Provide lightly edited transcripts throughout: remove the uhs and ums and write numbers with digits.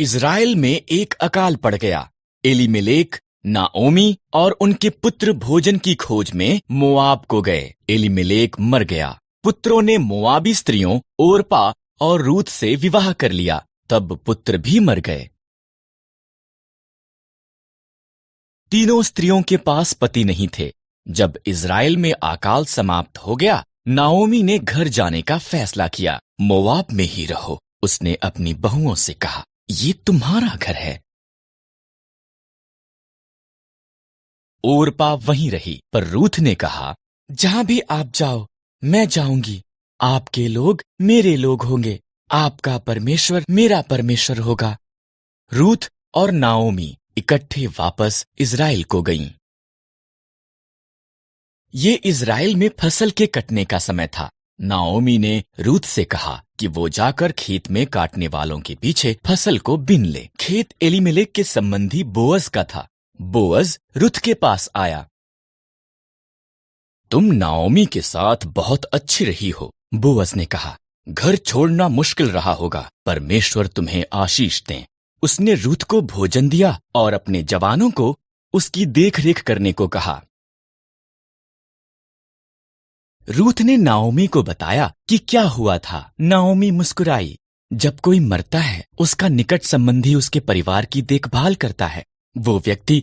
Israel में एक अकाल पड़ गया। एलीमेलेक, नाओमी और उनके पुत्र भोजन की खोज में मोआब को गए। एलीमेलेक मर गया। पुत्रों ने मोआबी स्त्रियों ओरपा और रूत से विवाह कर लिया, तब पुत्र भी मर गए। तीनों स्त्रियों के पास पति नहीं थे। जब इज़राइल में अकाल समाप्त हो गया, नाओमी ने घर जाने का फैसला किया। मोआब में ही रहो, उसने अपनी बहुओं से कहा, ये तुम्हारा घर है। ओरपा वहीं रही, पर रूथ ने कहा, जहां भी आप जाओ मैं जाऊंगी। आपके लोग मेरे लोग होंगे, आपका परमेश्वर मेरा परमेश्वर होगा। रूथ और नाओमी इकट्ठे वापस इज़राइल को गईं। ये इज़राइल में फसल के कटने का समय था। नाओमी ने रूथ से कहा कि वो जाकर खेत में काटने वालों के पीछे फसल को बीन ले। खेत एलीमेलेक के संबंधी बोअज का था। बोअज रूथ के पास आया। तुम नाओमी के साथ बहुत अच्छी रही हो, बोअज ने कहा। घर छोड़ना मुश्किल रहा होगा, परमेश्वर तुम्हें आशीष दें। उसने रूथ को भोजन दिया और अपने जवानों को उसकी देखरेख करने को कहा। रूथ ने नाओमी को बताया कि क्या हुआ था। नाओमी मुस्कुराई। जब कोई मरता है, उसका निकट संबंधी उसके परिवार की देखभाल करता है, वो व्यक्ति।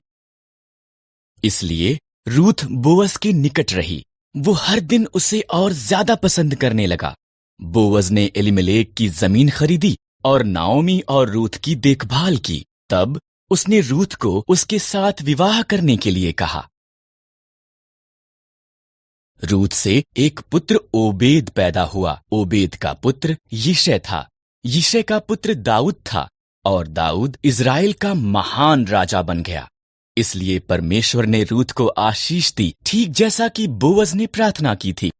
इसलिए रूथ बोअज के निकट रही। वो हर दिन उसे और ज्यादा पसंद करने लगा। बोअज ने एलीमेलेक की जमीन खरीदी और नाओमी और रूथ की देखभाल की। तब उसने रूथ को उसके साथ विवाह करने के लिए कहा। रूथ से एक पुत्र ओबेद पैदा हुआ। ओबेद का पुत्र यिशै था। यिशै का पुत्र दाऊद था और दाऊद इज़राइल का महान राजा बन गया। इसलिए परमेश्वर ने रूथ को आशीष दी, ठीक जैसा कि बोअज ने प्रार्थना की थी।